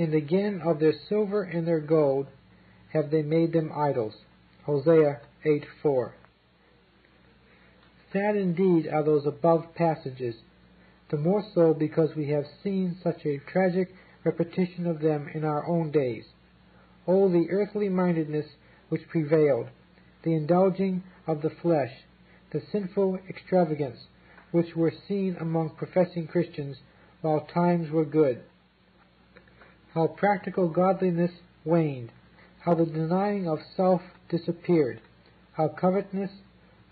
and again of their silver and their gold have they made them idols. Hosea 8:4. Sad indeed are those above passages, the more so because we have seen such a tragic repetition of them in our own days. Oh, the earthly mindedness which prevailed, the indulging of the flesh, the sinful extravagance which were seen among professing Christians while times were good. How practical godliness waned, how the denying of self disappeared, how covetousness,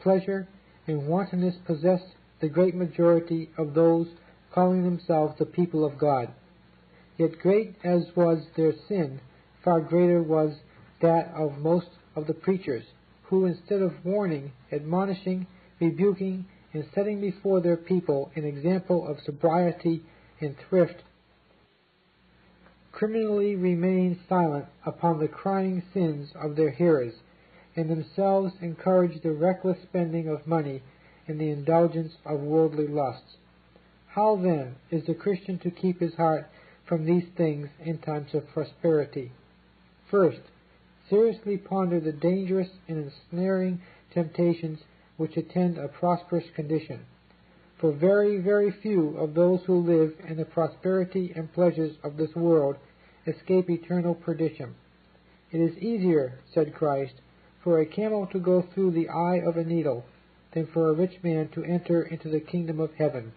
pleasure, and wantonness possessed the great majority of those calling themselves the people of God. Yet great as was their sin, far greater was that of most of the preachers, who instead of warning, admonishing, rebuking, and setting before their people an example of sobriety and thrift, criminally remained silent upon the crying sins of their hearers, and themselves encouraged the reckless spending of money and the indulgence of worldly lusts. How then is the Christian to keep his heart from these things in times of prosperity? First, seriously ponder the dangerous and ensnaring temptations which attend a prosperous condition. For very, very few of those who live in the prosperity and pleasures of this world escape eternal perdition. It is easier, said Christ, for a camel to go through the eye of a needle than for a rich man to enter into the kingdom of heaven.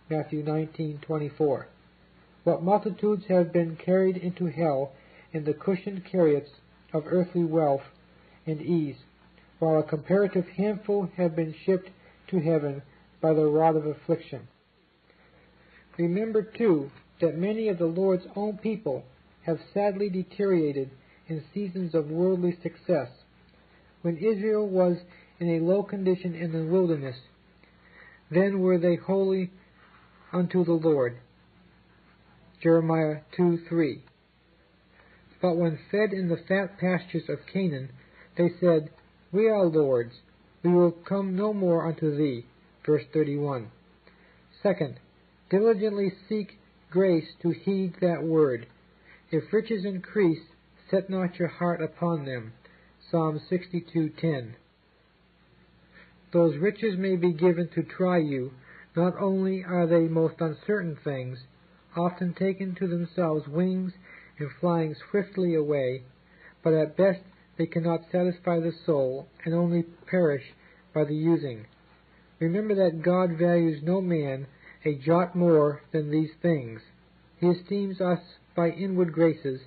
Matthew 19:24. What multitudes have been carried into hell in the cushioned chariots of earthly wealth and ease, while a comparative handful have been shipped to heaven by the rod of affliction. Remember, too, that many of the Lord's own people have sadly deteriorated in seasons of worldly success. When Israel was in a low condition in the wilderness, then were they holy unto the Lord. Jeremiah 2:3. But when fed in the fat pastures of Canaan, they said, We are Lord's, we will come no more unto thee. Verse 31. Second, diligently seek grace to heed that word. If riches increase, set not your heart upon them. Psalm 62:10. Those riches may be given to try you. Not only are they most uncertain things, often taken to themselves wings and flying swiftly away, but at best they cannot satisfy the soul and only perish by the using. Remember that God values no man a jot more than these things. He esteems us by inward graces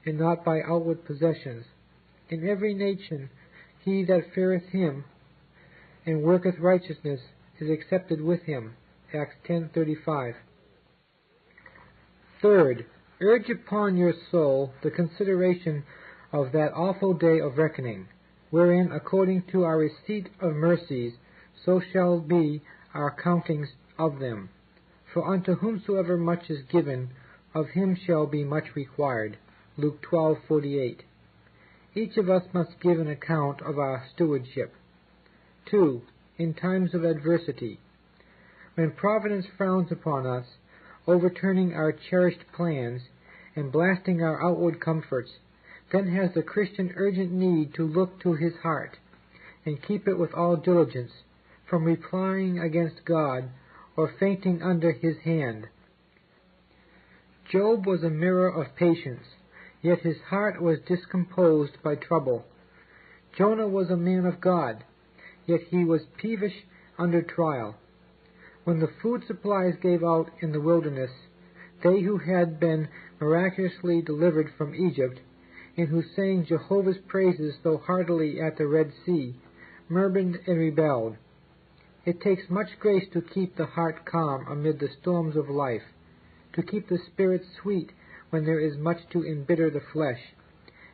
and not by outward possessions. In every nation he that feareth him and worketh righteousness is accepted with him. Acts 10:35. Third, urge upon your soul the consideration of that awful day of reckoning, wherein, according to our receipt of mercies, so shall be our countings of them. For unto whomsoever much is given, of him shall be much required. Luke 12:48. Each of us must give an account of our stewardship. 2. In times of adversity. When Providence frowns upon us, overturning our cherished plans and blasting our outward comforts, then has the Christian urgent need to look to his heart and keep it with all diligence from replying against God or fainting under his hand. Job was a mirror of patience, yet his heart was discomposed by trouble. Jonah was a man of God, yet he was peevish under trial. When the food supplies gave out in the wilderness, they who had been miraculously delivered from Egypt, and who sang Jehovah's praises so heartily at the Red Sea, murmured and rebelled. It takes much grace to keep the heart calm amid the storms of life, to keep the spirit sweet when there is much to embitter the flesh,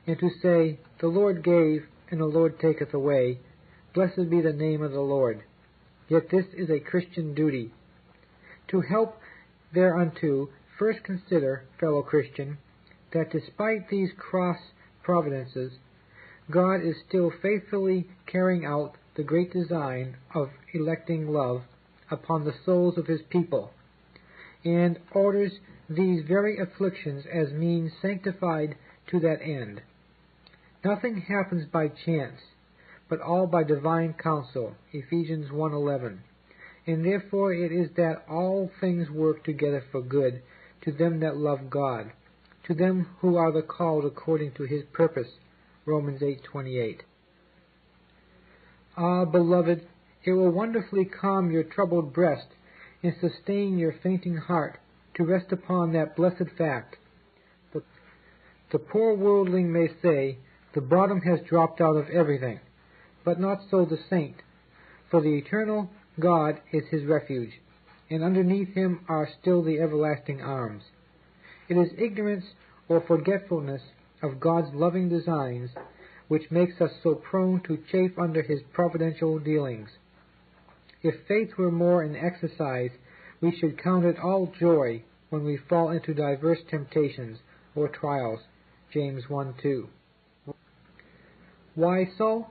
and to say, The Lord gave, and the Lord taketh away. Blessed be the name of the Lord. Yet this is a Christian duty. To help thereunto, first consider, fellow Christian, that despite these cross providences, God is still faithfully carrying out the great design of electing love upon the souls of his people, and orders these very afflictions as means sanctified to that end. Nothing happens by chance, but all by divine counsel, Ephesians 1:11. And therefore it is that all things work together for good to them that love God, to them who are the called according to his purpose, Romans 8:28. Ah, beloved, it will wonderfully calm your troubled breast and sustain your fainting heart to rest upon that blessed fact. The poor worldling may say, the bottom has dropped out of everything, but not so the saint, for the eternal God is his refuge, and underneath him are still the everlasting arms. It is ignorance or forgetfulness of God's loving designs which makes us so prone to chafe under his providential dealings. If faith were more in exercise, we should count it all joy when we fall into diverse temptations or trials, James 1:2. Why so?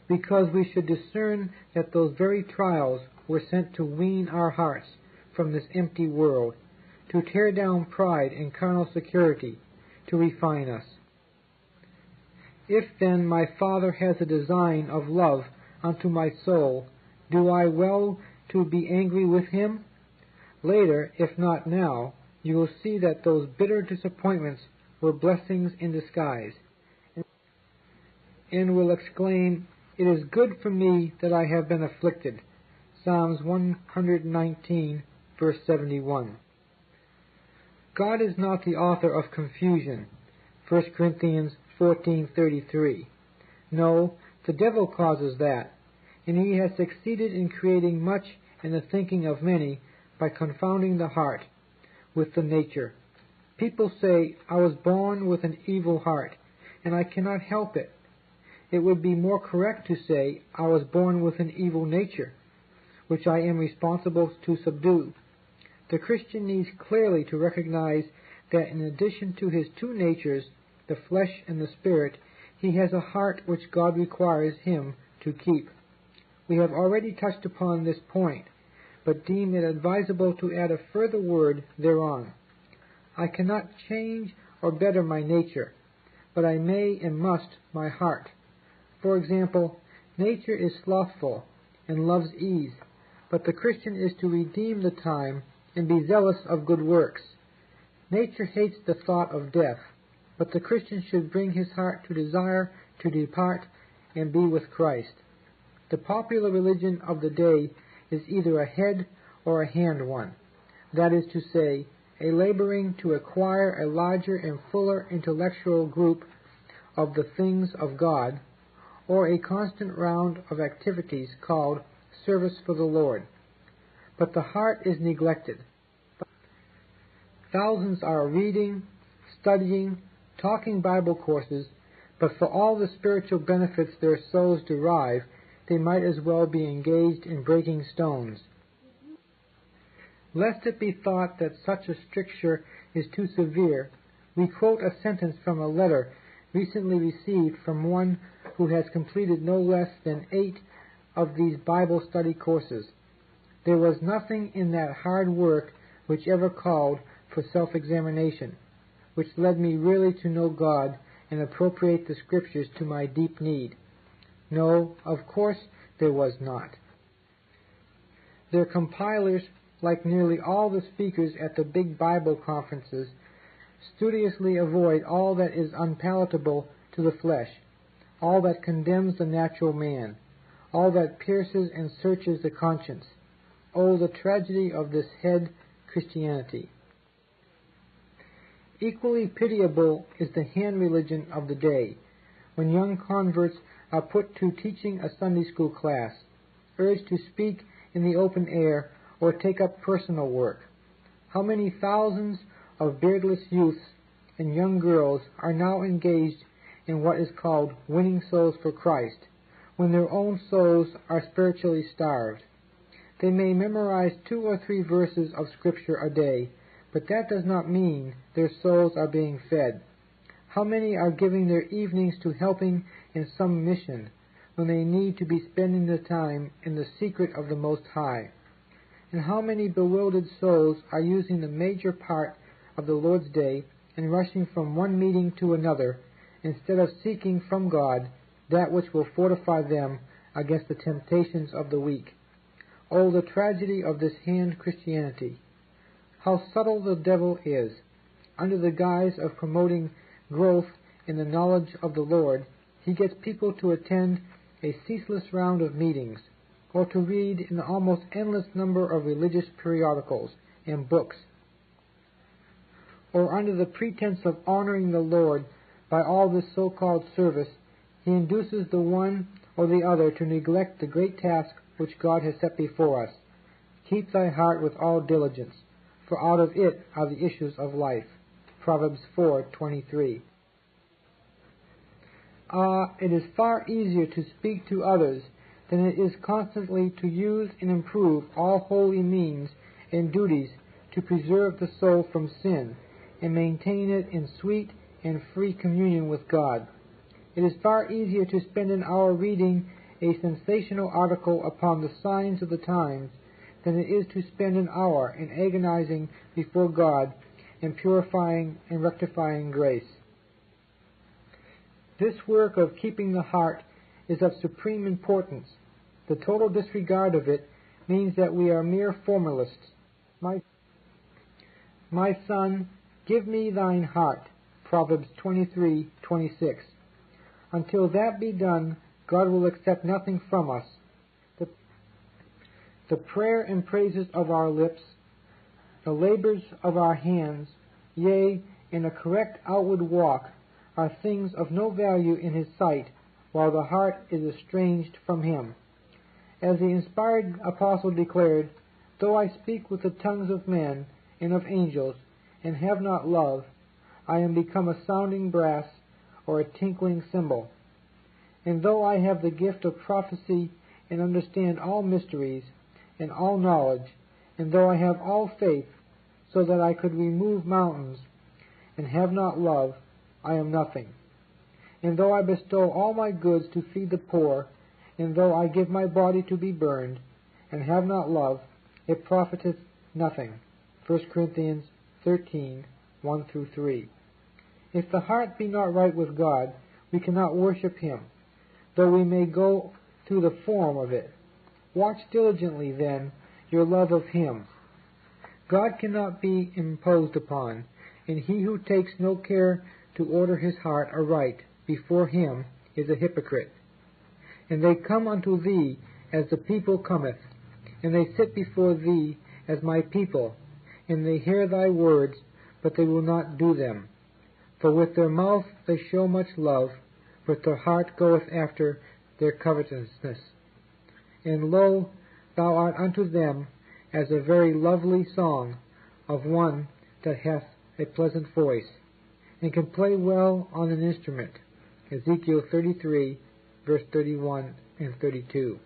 Because we should discern that those very trials were sent to wean our hearts from this empty world, to tear down pride and carnal security, to refine us. If then my Father has a design of love unto my soul, do I well to be angry with him? Later, if not now, you will see that those bitter disappointments were blessings in disguise, and will exclaim, it is good for me that I have been afflicted. Psalms 119, verse 71. God is not the author of confusion. 1 Corinthians 14:33. No, the devil causes that, and he has succeeded in creating much in the thinking of many by confounding the heart with the nature. People say, I was born with an evil heart, and I cannot help it. It would be more correct to say, I was born with an evil nature, which I am responsible to subdue. The Christian needs clearly to recognize that in addition to his two natures, the flesh and the spirit, he has a heart which God requires him to keep. We have already touched upon this point, but deem it advisable to add a further word thereon. I cannot change or better my nature, but I may and must my heart. For example, nature is slothful and loves ease, but the Christian is to redeem the time and be zealous of good works. Nature hates the thought of death, but the Christian should bring his heart to desire to depart and be with Christ. The popular religion of the day is either a head or a hand one, that is to say, a laboring to acquire a larger and fuller intellectual group of the things of God, or a constant round of activities called service for the Lord. But the heart is neglected. Thousands are reading, studying, talking Bible courses, but for all the spiritual benefits their souls derive, they might as well be engaged in breaking stones. Lest it be thought that such a stricture is too severe, we quote a sentence from a letter recently received from one who has completed no less than 8 of these Bible study courses. There was nothing in that hard work which ever called for self-examination, which led me really to know God and appropriate the Scriptures to my deep need. No, of course there was not. Their compilers, like nearly all the speakers at the big Bible conferences, studiously avoid all that is unpalatable to the flesh, all that condemns the natural man, all that pierces and searches the conscience. Oh, the tragedy of this head Christianity! Equally pitiable is the hand religion of the day, when young converts are put to teaching a Sunday school class, urged to speak in the open air or take up personal work. How many thousands of beardless youths and young girls are now engaged in what is called winning souls for Christ, when their own souls are spiritually starved. They may memorize 2 or 3 verses of Scripture a day, but that does not mean their souls are being fed. How many are giving their evenings to helping in some mission, when they need to be spending the time in the secret of the Most High? And how many bewildered souls are using the major part of the Lord's day and rushing from one meeting to another, instead of seeking from God that which will fortify them against the temptations of the weak. Oh, the tragedy of this hand Christianity! How subtle the devil is! Under the guise of promoting growth in the knowledge of the Lord, he gets people to attend a ceaseless round of meetings, or to read an almost endless number of religious periodicals and books, or under the pretense of honoring the Lord by all this so-called service, he induces the one or the other to neglect the great task which God has set before us. Keep thy heart with all diligence, for out of it are the issues of life. Proverbs 4:23. It is far easier to speak to others than it is constantly to use and improve all holy means and duties to preserve the soul from sin and maintain it in sweet and free communion with God. It is far easier to spend an hour reading a sensational article upon the signs of the times than it is to spend an hour in agonizing before God and purifying and rectifying grace. This work of keeping the heart is of supreme importance. The total disregard of it means that we are mere formalists. My son, give me thine heart, Proverbs 23:26. Until that be done, God will accept nothing from us. The prayer and praises of our lips, the labors of our hands, yea, and a correct outward walk, are things of no value in his sight, while the heart is estranged from him. As the inspired apostle declared, though I speak with the tongues of men and of angels, and have not love, I am become a sounding brass or a tinkling cymbal. And though I have the gift of prophecy and understand all mysteries and all knowledge, and though I have all faith, so that I could remove mountains, and have not love, I am nothing. And though I bestow all my goods to feed the poor, and though I give my body to be burned, and have not love, it profiteth nothing. 1 Corinthians 13:1-3. If the heart be not right with God, we cannot worship him, though we may go through the form of it. Watch diligently, then, your love of him. God cannot be imposed upon, and he who takes no care to order his heart aright before him is a hypocrite. And they come unto thee as the people cometh, and they sit before thee as my people, and they hear thy words, but they will not do them. For with their mouth they show much love, but their heart goeth after their covetousness. And lo, thou art unto them as a very lovely song of one that hath a pleasant voice, and can play well on an instrument. Ezekiel 33, verse 31 and 32.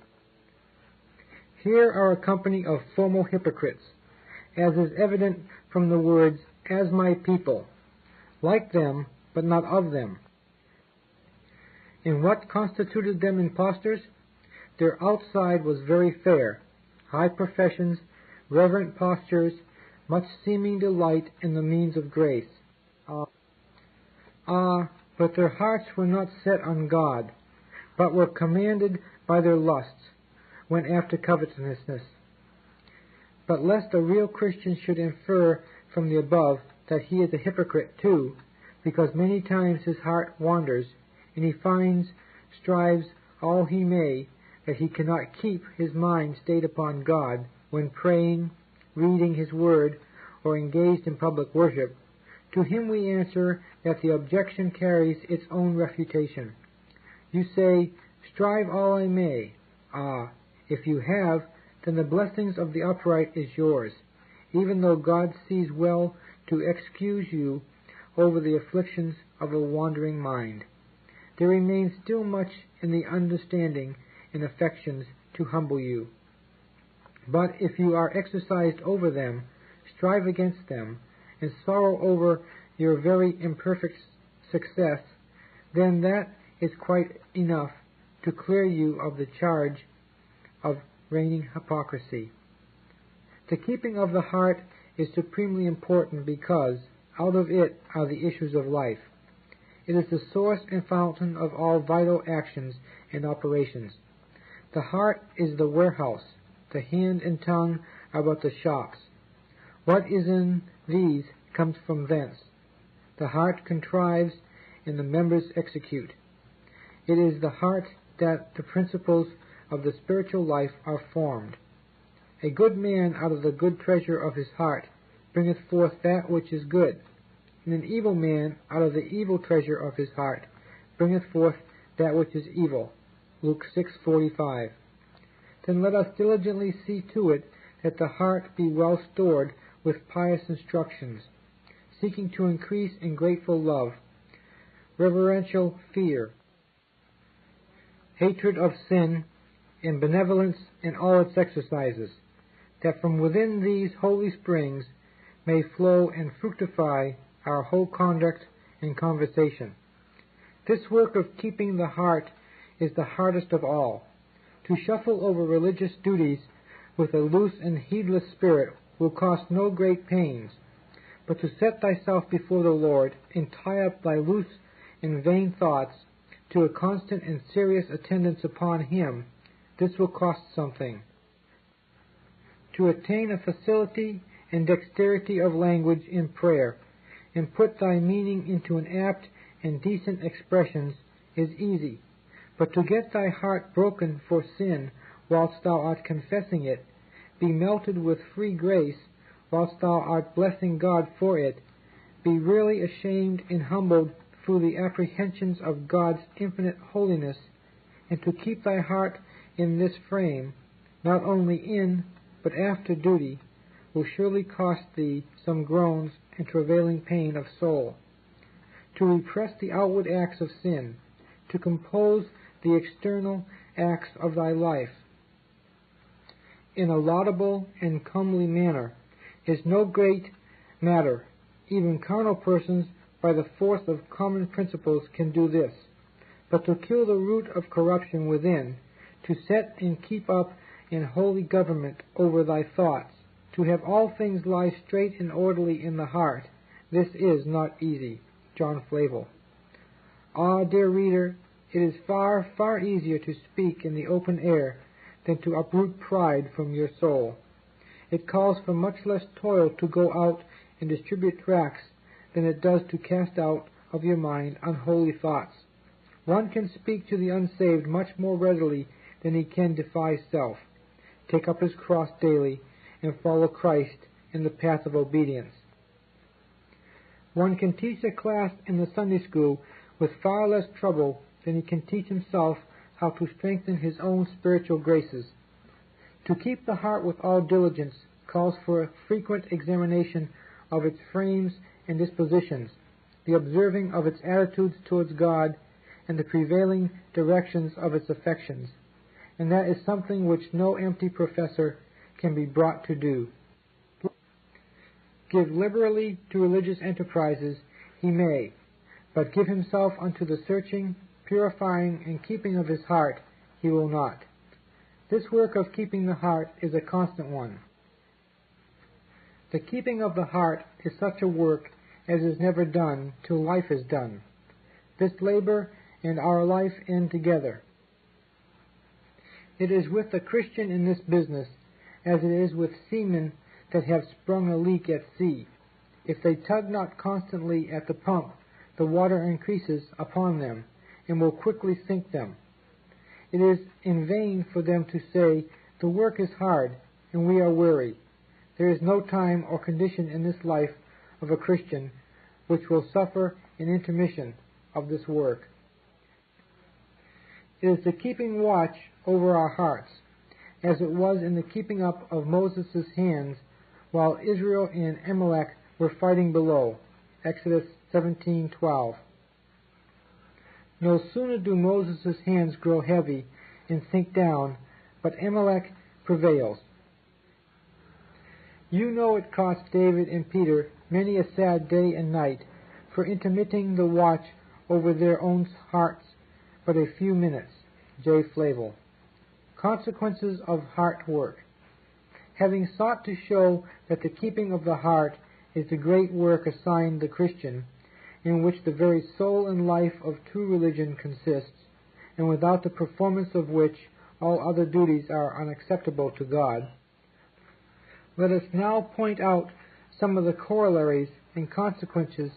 Here are a company of formal hypocrites, as is evident from the words, as my people, like them, but not of them. And what constituted them impostors? Their outside was very fair, high professions, reverent postures, much seeming delight in the means of grace. But their hearts were not set on God, but were commanded by their lusts, went after covetousness. But lest a real Christian should infer from the above that he is a hypocrite too, because many times his heart wanders, and he strives all he may, that he cannot keep his mind stayed upon God when praying, reading his word, or engaged in public worship, to him we answer that the objection carries its own refutation. You say, strive all I may. If you have, then the blessings of the upright is yours, even though God sees well to excuse you over the afflictions of a wandering mind. There remains still much in the understanding and affections to humble you. But if you are exercised over them, strive against them, and sorrow over your very imperfect success, then that is quite enough to clear you of the charge of reigning hypocrisy. The keeping of the heart is supremely important because, Out of it are the issues of life. It is the source and fountain of all vital actions and operations. The heart is the warehouse. The hand and tongue are but the shops. What is in these comes from thence. The heart contrives, and the members execute. It is the heart that the principles of the spiritual life are formed. A good man out of the good treasure of his heart bringeth forth that which is good, and an evil man out of the evil treasure of his heart bringeth forth that which is evil. Luke 6:45. Then let us diligently see to it that the heart be well stored with pious instructions, seeking to increase in grateful love, reverential fear, hatred of sin, and benevolence in all its exercises, that from within these holy springs may flow and fructify our whole conduct and conversation. This work of keeping the heart is the hardest of all. To shuffle over religious duties with a loose and heedless spirit will cost no great pains, but to set thyself before the Lord and tie up thy loose and vain thoughts to a constant and serious attendance upon Him, this will cost something. To attain a facility and dexterity of language in prayer, and put thy meaning into an apt and decent expressions, is easy, but to get thy heart broken for sin whilst thou art confessing it, be melted with free grace whilst thou art blessing God for it, be really ashamed and humbled through the apprehensions of God's infinite holiness, and to keep thy heart in this frame, not only in, but after duty, will surely cost thee some groans and travailing pain of soul. To repress the outward acts of sin, to compose the external acts of thy life in a laudable and comely manner, is no great matter. Even carnal persons, by the force of common principles, can do this. But to kill the root of corruption within, to set and keep up in holy government over thy thoughts, to have all things lie straight and orderly in the heart, this is not easy. John Flavel. Ah, dear reader, it is far, far easier to speak in the open air than to uproot pride from your soul. It calls for much less toil to go out and distribute tracts than it does to cast out of your mind unholy thoughts. One can speak to the unsaved much more readily than he can defy self, take up his cross daily, and follow Christ in the path of obedience. One can teach a class in the Sunday school with far less trouble than he can teach himself how to strengthen his own spiritual graces. To keep the heart with all diligence calls for a frequent examination of its frames and dispositions, the observing of its attitudes towards God, and the prevailing directions of its affections, and that is something which no empty professor can be brought to do. Give liberally to religious enterprises he may, but give himself unto the searching, purifying, and keeping of his heart he will not. This work of keeping the heart is a constant one. The keeping of the heart is such a work as is never done till life is done. This labor and our life end together. It is with the Christian in this business as it is with seamen that have sprung a leak at sea. If they tug not constantly at the pump, the water increases upon them, and will quickly sink them. It is in vain for them to say, the work is hard, and we are weary. There is no time or condition in this life of a Christian which will suffer an intermission of this work. It is the keeping watch over our hearts, as it was in the keeping up of Moses' hands while Israel and Amalek were fighting below. Exodus 17:12. No sooner do Moses' hands grow heavy and sink down, but Amalek prevails. You know it cost David and Peter many a sad day and night for intermitting the watch over their own hearts but a few minutes. J. Flavel. Consequences of heart work. Having sought to show that the keeping of the heart is the great work assigned the Christian, in which the very soul and life of true religion consists, and without the performance of which all other duties are unacceptable to God. Let us now point out some of the corollaries and consequences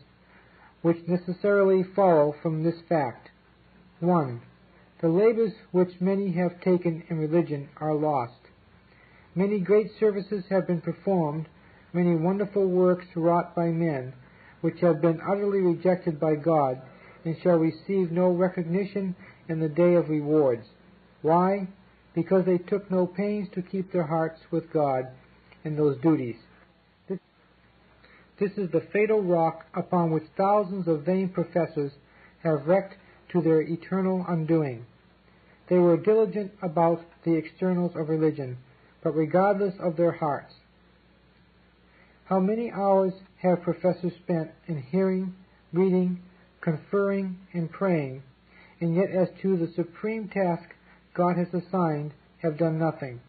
which necessarily follow from this fact. 1. The labors which many have taken in religion are lost. Many great services have been performed, many wonderful works wrought by men, which have been utterly rejected by God, and shall receive no recognition in the day of rewards. Why? Because they took no pains to keep their hearts with God in those duties. This is the fatal rock upon which thousands of vain professors have wrecked to their eternal undoing. They were diligent about the externals of religion, but regardless of their hearts. How many hours have professors spent in hearing, reading, conferring, and praying, and yet as to the supreme task God has assigned, have done nothing?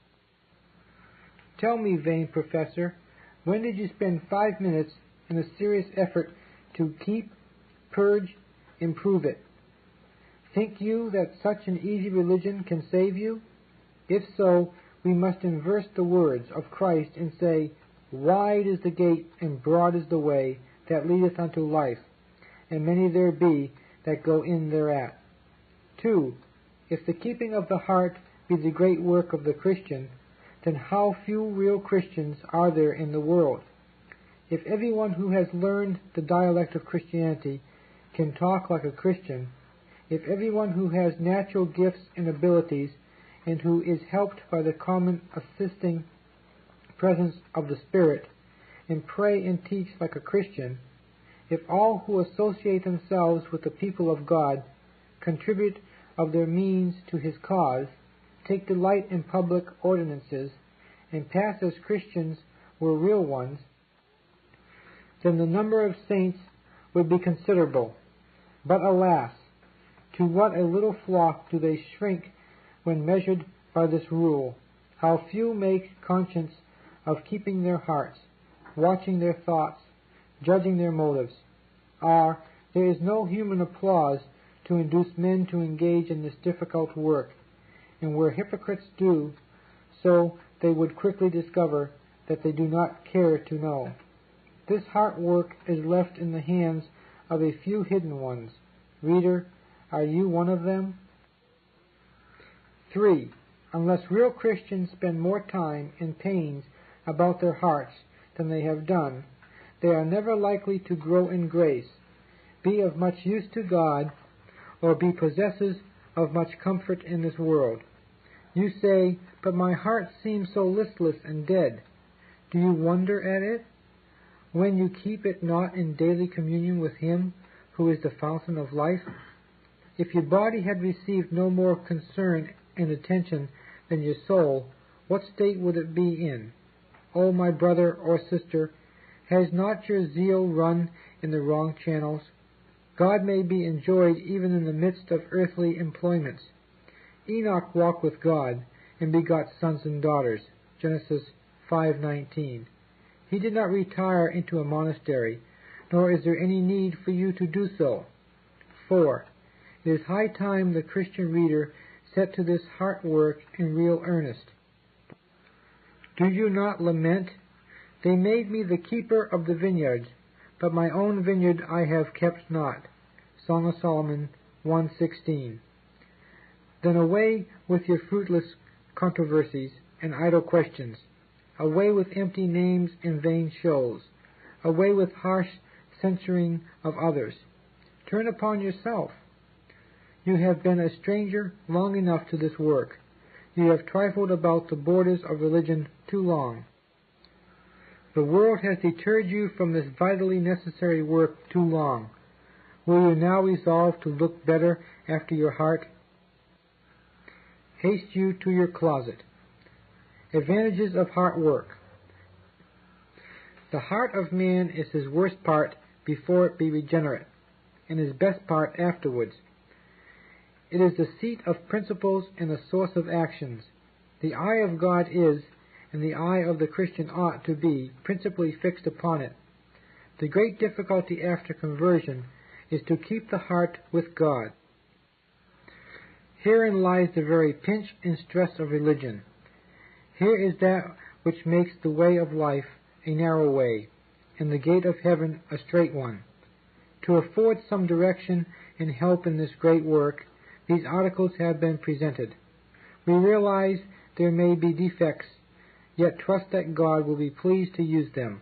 Tell me, vain professor, when did you spend 5 minutes in a serious effort to keep, purge, improve it? Think you that such an easy religion can save you? If so, we must inverse the words of Christ and say, "Wide is the gate and broad is the way that leadeth unto life, and many there be that go in thereat." 2. If the keeping of the heart be the great work of the Christian, then how few real Christians are there in the world? If everyone who has learned the dialect of Christianity can talk like a Christian, if everyone who has natural gifts and abilities and who is helped by the common assisting presence of the Spirit, and pray and teach like a Christian, if all who associate themselves with the people of God contribute of their means to his cause, take delight in public ordinances, and pass as Christians were real ones, then the number of saints would be considerable. But alas, to what a little flock do they shrink when measured by this rule. How few make conscience of keeping their hearts, watching their thoughts, judging their motives. There is no human applause to induce men to engage in this difficult work, and where hypocrites do so, they would quickly discover that they do not care to know. This heart work is left in the hands of a few hidden ones. Reader, are you one of them? 3. Unless real Christians spend more time and pains about their hearts than they have done, they are never likely to grow in grace, be of much use to God, or be possessors of much comfort in this world. You say, "But my heart seems so listless and dead." Do you wonder at it, when you keep it not in daily communion with Him who is the fountain of life? If your body had received no more concern and attention than your soul, what state would it be in? O my brother or sister, has not your zeal run in the wrong channels? God may be enjoyed even in the midst of earthly employments. Enoch walked with God and begot sons and daughters. Genesis 5:19. He did not retire into a monastery, nor is there any need for you to do so. 4. It is high time the Christian reader set to this heart work in real earnest. Do you not lament, "They made me the keeper of the vineyards, but my own vineyard I have kept not." Song of Solomon 1:16. Then away with your fruitless controversies and idle questions. Away with empty names and vain shows. Away with harsh censuring of others. Turn upon yourself. You have been a stranger long enough to this work. You have trifled about the borders of religion too long. The world has deterred you from this vitally necessary work too long. Will you now resolve to look better after your heart? Haste you to your closet. Advantages of heart work. The heart of man is his worst part before it be regenerate, and his best part afterwards. It is the seat of principles and the source of actions. The eye of God is, and the eye of the Christian ought to be, principally fixed upon it. The great difficulty after conversion is to keep the heart with God. Herein lies the very pinch and stress of religion. Here is that which makes the way of life a narrow way, and the gate of heaven a straight one. To afford some direction and help in this great work, these articles have been presented. We realize there may be defects, yet trust that God will be pleased to use them.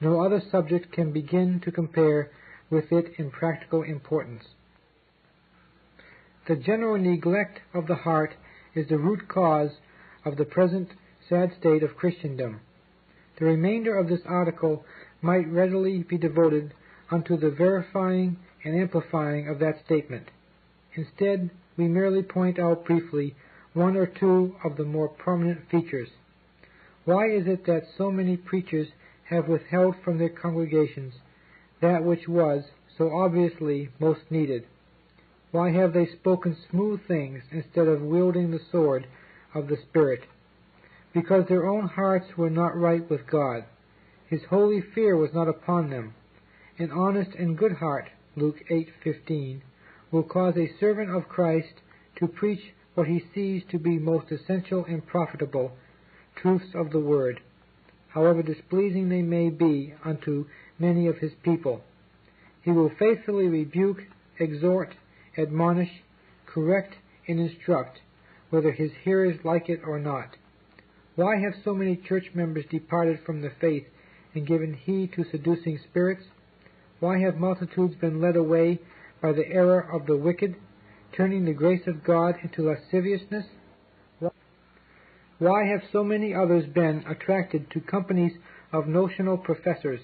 No other subject can begin to compare with it in practical importance. The general neglect of the heart is the root cause of the present sad state of Christendom. The remainder of this article might readily be devoted unto the verifying and amplifying of that statement. Instead, we merely point out briefly one or two of the more prominent features. Why is it that so many preachers have withheld from their congregations that which was, so obviously, most needed? Why have they spoken smooth things instead of wielding the sword of the Spirit? Because their own hearts were not right with God. His holy fear was not upon them. An honest and good heart, Luke 8:15, will cause a servant of Christ to preach what he sees to be most essential and profitable truths of the Word, however displeasing they may be unto many of his people. He will faithfully rebuke, exhort, admonish, correct, and instruct, whether his hearers like it or not. Why have so many church members departed from the faith and given heed to seducing spirits? Why have multitudes been led away by the error of the wicked, turning the grace of God into lasciviousness? Why have so many others been attracted to companies of notional professors,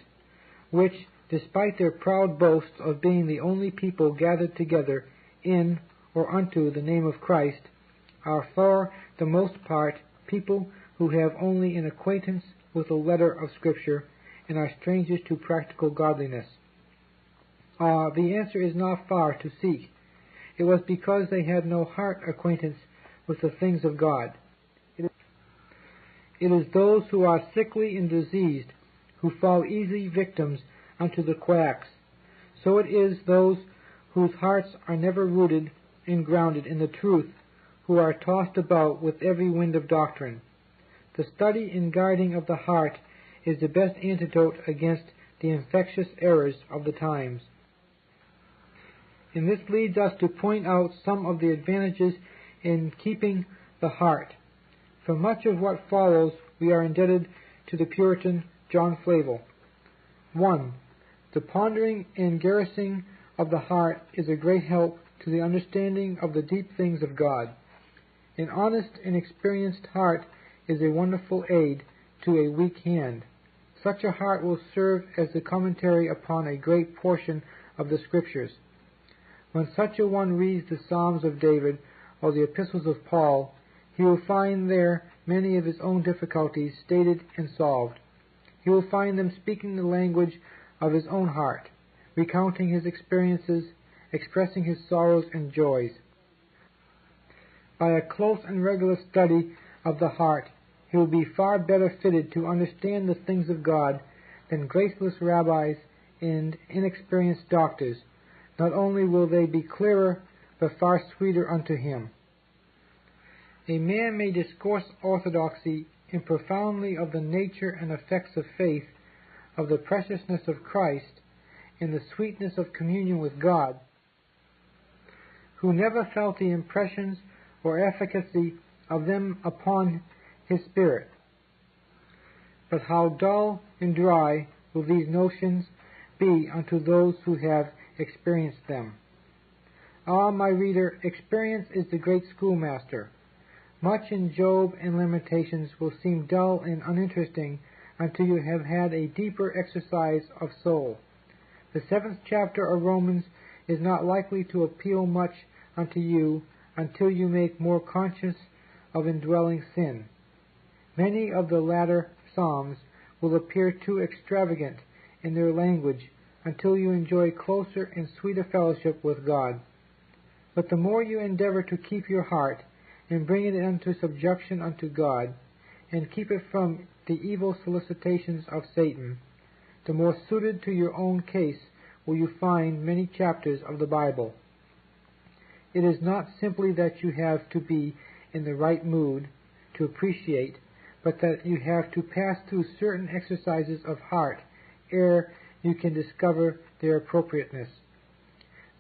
which, despite their proud boasts of being the only people gathered together in or unto the name of Christ, are for the most part people who have only an acquaintance with the letter of Scripture and are strangers to practical godliness? The answer is not far to seek. It was because they had no heart acquaintance with the things of God. It is those who are sickly and diseased who fall easy victims unto the quacks. So it is those whose hearts are never rooted and grounded in the truth who are tossed about with every wind of doctrine. The study and guarding of the heart is the best antidote against the infectious errors of the times. And this leads us to point out some of the advantages in keeping the heart. For much of what follows, we are indebted to the Puritan John Flavel. 1. The pondering and garrisoning of the heart is a great help to the understanding of the deep things of God. An honest and experienced heart is a wonderful aid to a weak hand. Such a heart will serve as the commentary upon a great portion of the Scriptures. When such a one reads the Psalms of David or the epistles of Paul, he will find there many of his own difficulties stated and solved. He will find them speaking the language of his own heart, recounting his experiences, expressing his sorrows and joys. By a close and regular study of the heart, he will be far better fitted to understand the things of God than graceless rabbis and inexperienced doctors. Not only will they be clearer, but far sweeter unto him. A man may discourse orthodoxy and profoundly of the nature and effects of faith, of the preciousness of Christ, and the sweetness of communion with God, who never felt the impressions or efficacy of them upon his spirit. But how dull and dry will these notions be unto those who have experienced them. My reader, experience is the great schoolmaster. Much in Job and Lamentations will seem dull and uninteresting until you have had a deeper exercise of soul. The 7th chapter of Romans is not likely to appeal much unto you until you make more conscious of indwelling sin. Many of the latter Psalms will appear too extravagant in their language until you enjoy closer and sweeter fellowship with God. But the more you endeavor to keep your heart and bring it into subjection unto God, and keep it from the evil solicitations of Satan, the more suited to your own case will you find many chapters of the Bible. It is not simply that you have to be in the right mood to appreciate, but that you have to pass through certain exercises of heart ere you can discover their appropriateness.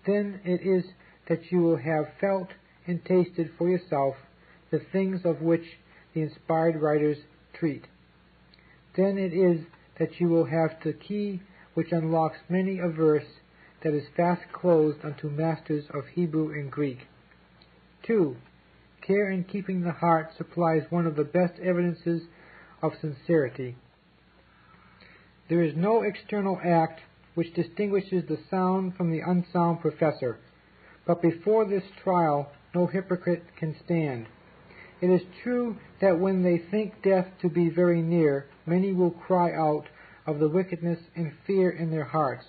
Then it is that you will have felt and tasted for yourself the things of which the inspired writers treat. Then it is that you will have the key which unlocks many a verse that is fast closed unto masters of Hebrew and Greek. 2. Care in keeping the heart supplies one of the best evidences of sincerity. There is no external act which distinguishes the sound from the unsound professor, but before this trial no hypocrite can stand. It is true that when they think death to be very near, many will cry out of the wickedness and fear in their hearts,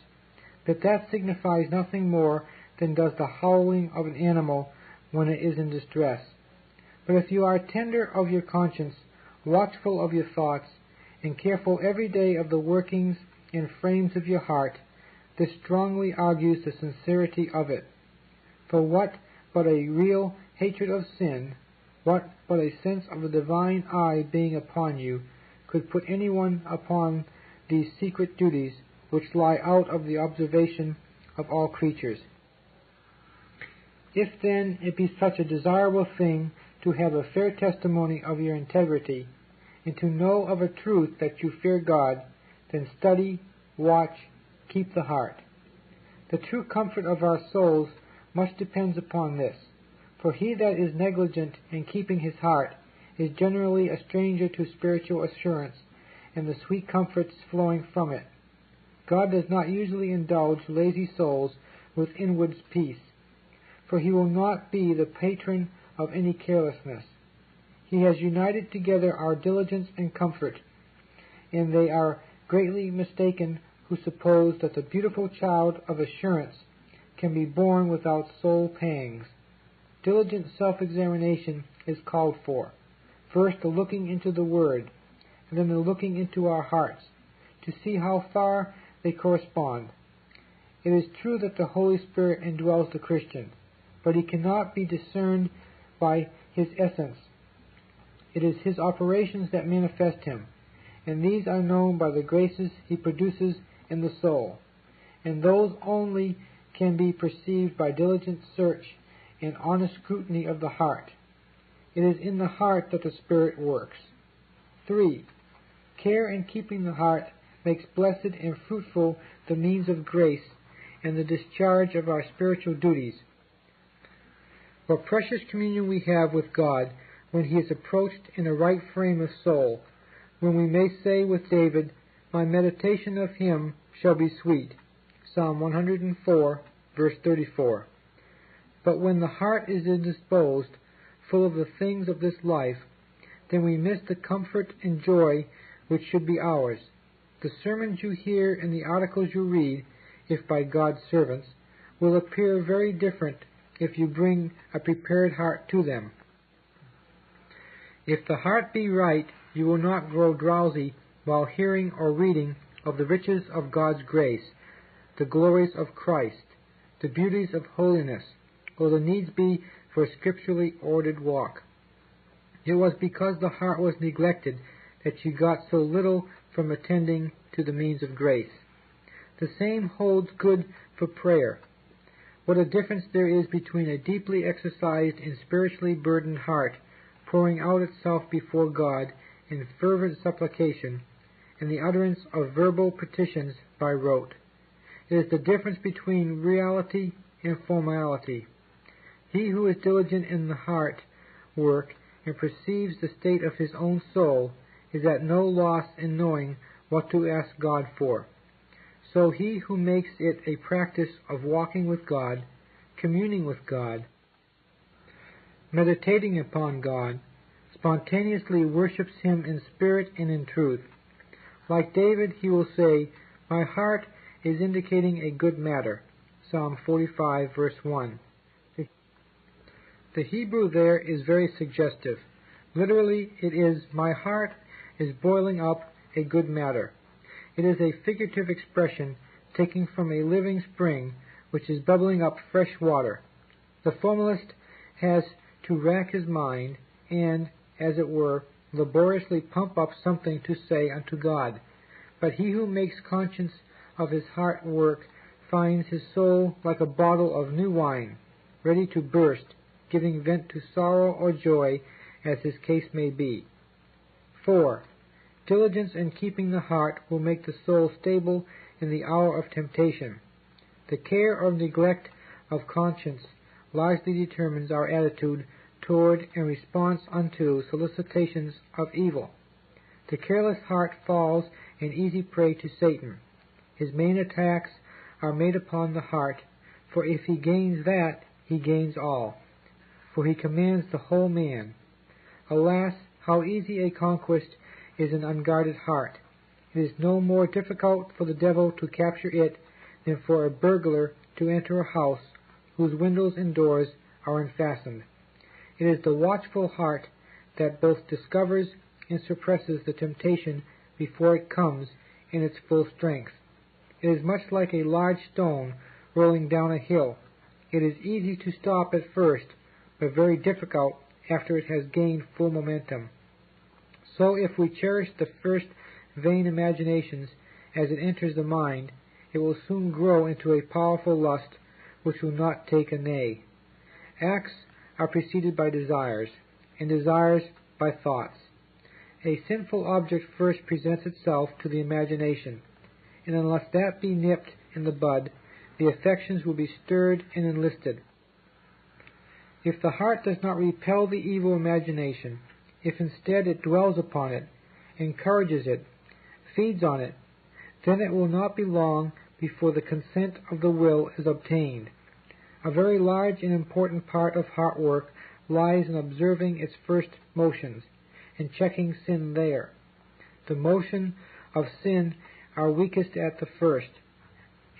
but that signifies nothing more than does the howling of an animal when it is in distress. But if you are tender of your conscience, watchful of your thoughts, and careful every day of the workings and frames of your heart, this strongly argues the sincerity of it. For what but a real hatred of sin, what but a sense of the divine eye being upon you, could put anyone upon these secret duties which lie out of the observation of all creatures? If then it be such a desirable thing to have a fair testimony of your integrity, and to know of a truth that you fear God, then study, watch, keep the heart. The true comfort of our souls much depends upon this, for he that is negligent in keeping his heart is generally a stranger to spiritual assurance and the sweet comforts flowing from it. God does not usually indulge lazy souls with inward peace, for he will not be the patron of any carelessness. He has united together our diligence and comfort, and they are greatly mistaken who suppose that the beautiful child of assurance can be born without soul pangs. Diligent self-examination is called for. First the looking into the Word, and then the looking into our hearts, to see how far they correspond. It is true that the Holy Spirit indwells the Christian, but he cannot be discerned by his essence. It is his operations that manifest him, and these are known by the graces he produces in the soul, and those only can be perceived by diligent search and honest scrutiny of the heart. It is in the heart that the Spirit works. 3. Care in keeping the heart makes blessed and fruitful the means of grace and the discharge of our spiritual duties. What precious communion we have with God when he is approached in a right frame of soul, when we may say with David, "My meditation of him shall be sweet." Psalm 104, verse 34. But when the heart is indisposed, full of the things of this life, then we miss the comfort and joy which should be ours. The sermons you hear and the articles you read, if by God's servants, will appear very different if you bring a prepared heart to them. If the heart be right, you will not grow drowsy while hearing or reading of the riches of God's grace, the glories of Christ, the beauties of holiness, or the needs be for a scripturally ordered walk. It was because the heart was neglected that you got so little from attending to the means of grace. The same holds good for prayer. What a difference there is between a deeply exercised and spiritually burdened heart pouring out itself before God in fervent supplication and the utterance of verbal petitions by rote. It is the difference between reality and formality. He who is diligent in the heart work and perceives the state of his own soul is at no loss in knowing what to ask God for. So he who makes it a practice of walking with God, communing with God, meditating upon God, spontaneously worships him in spirit and in truth. Like David, he will say, "My heart is indicating a good matter." Psalm 45, verse 1. The Hebrew there is very suggestive. Literally, it is, "My heart is boiling up a good matter." It is a figurative expression taken from a living spring which is bubbling up fresh water. The formalist has to rack his mind and, as it were, laboriously pump up something to say unto God. But he who makes conscience of his heart work finds his soul like a bottle of new wine, ready to burst, giving vent to sorrow or joy, as his case may be. 4. Diligence in keeping the heart will make the soul stable in the hour of temptation. The care or neglect of conscience largely determines our attitude toward and response unto solicitations of evil. The careless heart falls an easy prey to Satan. His main attacks are made upon the heart, for if he gains that, he gains all, for he commands the whole man. Alas, how easy a conquest is an unguarded heart! It is no more difficult for the devil to capture it than for a burglar to enter a house whose windows and doors are unfastened. It is the watchful heart that both discovers and suppresses the temptation before it comes in its full strength. It is much like a large stone rolling down a hill. It is easy to stop at first, but very difficult after it has gained full momentum. So if we cherish the first vain imaginations as it enters the mind, it will soon grow into a powerful lust which will not take a nay. Acts are preceded by desires, and desires by thoughts. A sinful object first presents itself to the imagination, and unless that be nipped in the bud, the affections will be stirred and enlisted. If the heart does not repel the evil imagination, if instead it dwells upon it, encourages it, feeds on it, then it will not be long before the consent of the will is obtained. A very large and important part of heart work lies in observing its first motions, and checking sin there. The motion of sin are weakest at the first,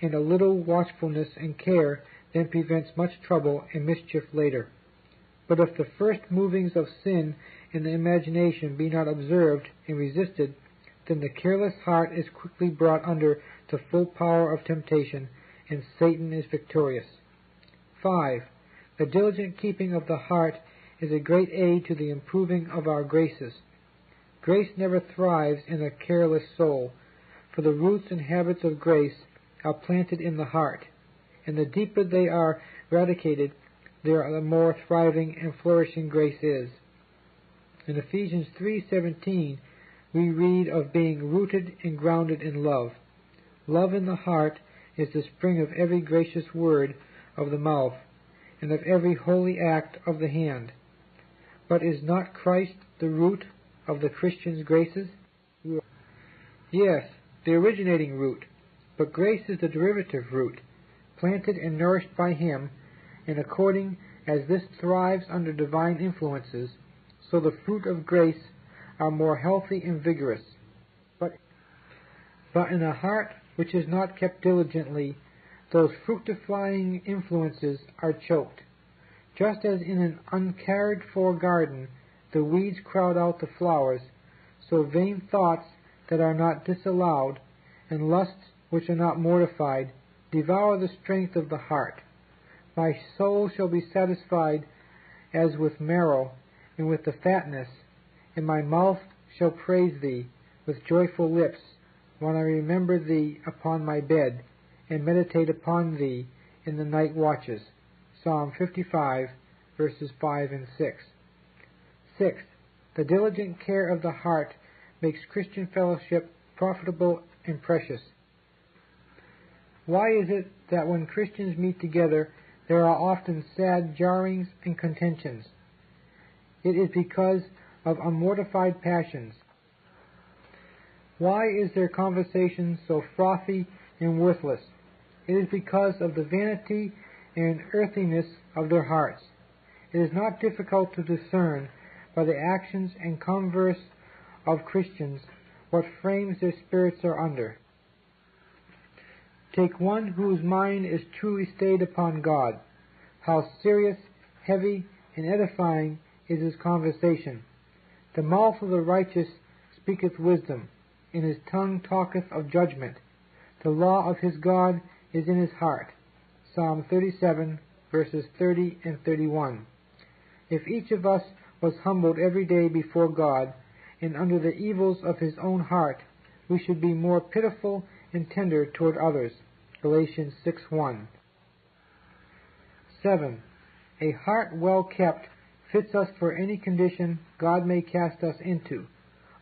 and a little watchfulness and care then prevents much trouble and mischief later. But if the first movings of sin in the imagination be not observed and resisted, then the careless heart is quickly brought under the full power of temptation, and Satan is victorious. 5. The diligent keeping of the heart is a great aid to the improving of our graces. Grace never thrives in a careless soul, for the roots and habits of grace are planted in the heart, and the deeper they are radicated, the more thriving and flourishing grace is. In Ephesians 3:17, we read of being rooted and grounded in love. Love in the heart is the spring of every gracious word of the mouth, and of every holy act of the hand. But is not Christ the root of the Christian's graces? Yes, the originating root, but grace is the derivative root, planted and nourished by Him, and according as this thrives under divine influences, so the fruit of grace are more healthy and vigorous. But in a heart which is not kept diligently, those fructifying influences are choked. Just as in an uncared-for garden the weeds crowd out the flowers, so vain thoughts that are not disallowed, and lusts which are not mortified, devour the strength of the heart. My soul shall be satisfied as with marrow, and with the fatness, and my mouth shall praise thee with joyful lips, when I remember thee upon my bed, and meditate upon thee in the night watches. Psalm 55, verses 5 and 6. 6. The diligent care of the heart makes Christian fellowship profitable and precious. Why is it that when Christians meet together, there are often sad jarrings and contentions? It is because of unmortified passions. Why is their conversation so frothy and worthless? It is because of the vanity and earthiness of their hearts. It is not difficult to discern by the actions and converse of Christians what frames their spirits are under. Take one whose mind is truly stayed upon God. How serious, heavy, and edifying is his conversation. The mouth of the righteous speaketh wisdom, and his tongue talketh of judgment. The law of his God is in his heart. Psalm 37, verses 30 and 31. If each of us was humbled every day before God, and under the evils of his own heart, we should be more pitiful and tender toward others. Galatians 6:1. 7. A heart well kept fits us for any condition God may cast us into,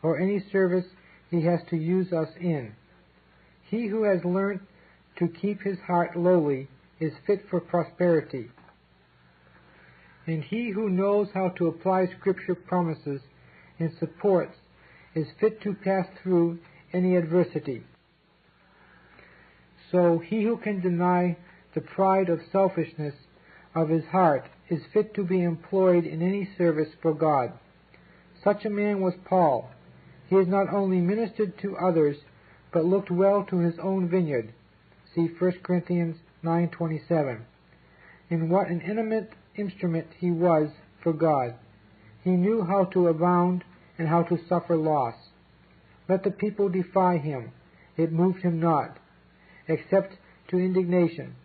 or any service he has to use us in. He who has learnt to keep his heart lowly is fit for prosperity. And he who knows how to apply Scripture promises and supports is fit to pass through any adversity. So he who can deny the pride of selfishness of his heart is fit to be employed in any service for God. Such a man was Paul. He has not only ministered to others, but looked well to his own vineyard. See 1 Corinthians 9:27. And what an eminent instrument he was for God. He knew how to abound and how to suffer loss. Let the people defy him. It moved him not, except to indignation.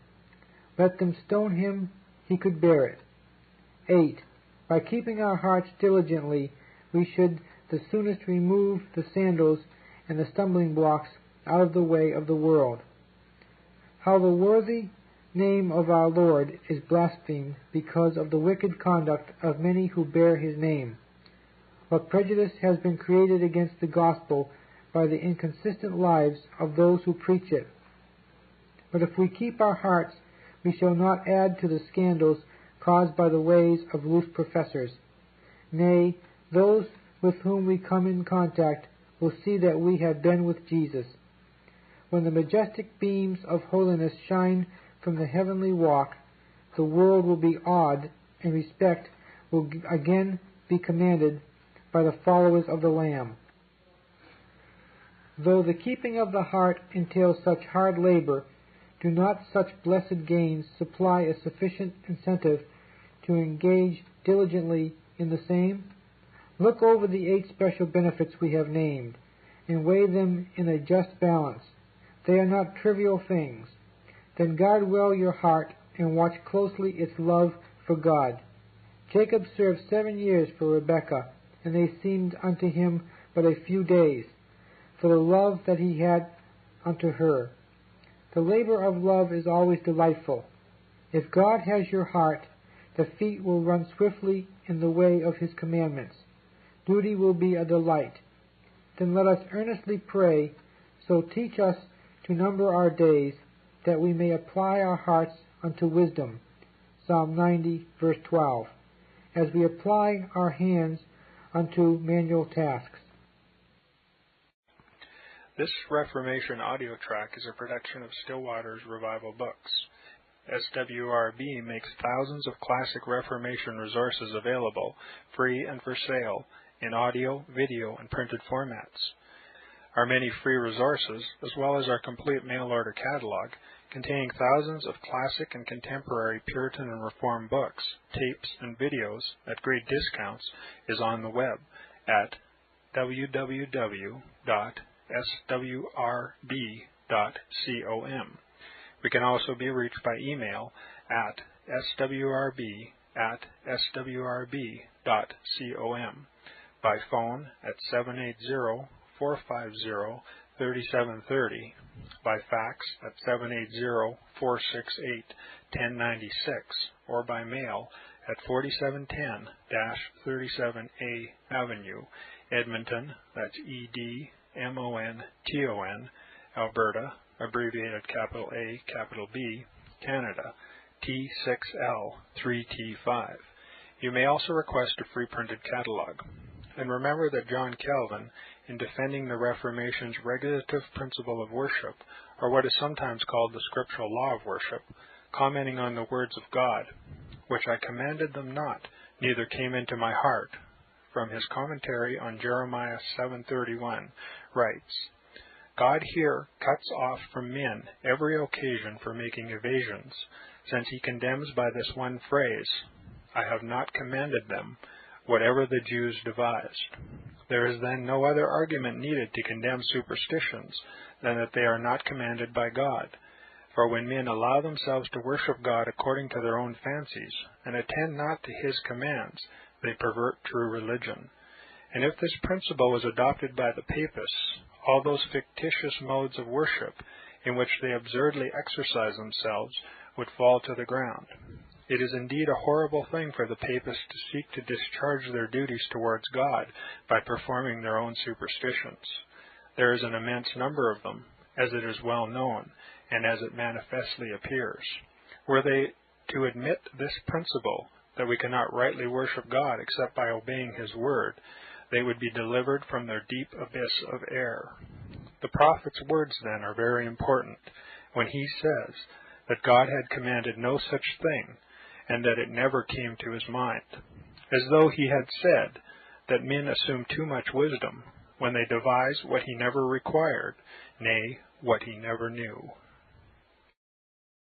Let them stone him, he could bear it. 8. By keeping our hearts diligently, we should the soonest remove the sandals and the stumbling blocks out of the way of the world. How the worthy name of our Lord is blasphemed because of the wicked conduct of many who bear his name. What prejudice has been created against the gospel by the inconsistent lives of those who preach it. But if we keep our hearts, we shall not add to the scandals caused by the ways of loose professors. Nay, those with whom we come in contact will see that we have been with Jesus. When the majestic beams of holiness shine from the heavenly walk, the world will be awed, and respect will again be commanded by the followers of the Lamb. Though the keeping of the heart entails such hard labor, do not such blessed gains supply a sufficient incentive to engage diligently in the same? Look over the 8 special benefits we have named, and weigh them in a just balance. They are not trivial things. Then guard well your heart, and watch closely its love for God. Jacob served 7 years for Rebekah, and they seemed unto him but a few days, for the love that he had unto her. The labor of love is always delightful. If God has your heart, the feet will run swiftly in the way of his commandments. Duty will be a delight. Then let us earnestly pray, so teach us to number our days, that we may apply our hearts unto wisdom. Psalm 90, verse 12. As we apply our hands unto manual tasks. This Reformation audio track is a production of Stillwater's Revival Books. SWRB makes thousands of classic Reformation resources available, free and for sale, in audio, video, and printed formats. Our many free resources, as well as our complete mail-order catalog, containing thousands of classic and contemporary Puritan and Reformed books, tapes, and videos at great discounts, is on the web at www.swrb.com. We can also be reached by email at swrb@swrb.com, by phone at 780-450-3730, by fax at 780-468-1096, or by mail at 4710-37A Avenue, Edmonton, that's Edmonton, Alberta, abbreviated capital A, capital B, Canada, T6L3T5. You may also request a free printed catalog. And remember that John Calvin, in defending the Reformation's regulative principle of worship, or what is sometimes called the scriptural law of worship, commenting on the words of God, which I commanded them not, neither came into my heart, from his commentary on Jeremiah 7:31, writes, God here cuts off from men every occasion for making evasions, since he condemns by this one phrase, I have not commanded them, whatever the Jews devised. There is then no other argument needed to condemn superstitions than that they are not commanded by God. For when men allow themselves to worship God according to their own fancies, and attend not to His commands, they pervert true religion. And if this principle was adopted by the Papists, all those fictitious modes of worship in which they absurdly exercise themselves would fall to the ground. It is indeed a horrible thing for the Papists to seek to discharge their duties towards God by performing their own superstitions. There is an immense number of them, as it is well known, and as it manifestly appears. Were they to admit this principle, that we cannot rightly worship God except by obeying His word, they would be delivered from their deep abyss of error. The prophet's words, then, are very important, when he says that God had commanded no such thing, and that it never came to his mind, as though he had said that men assume too much wisdom when they devise what He never required, nay, what He never knew.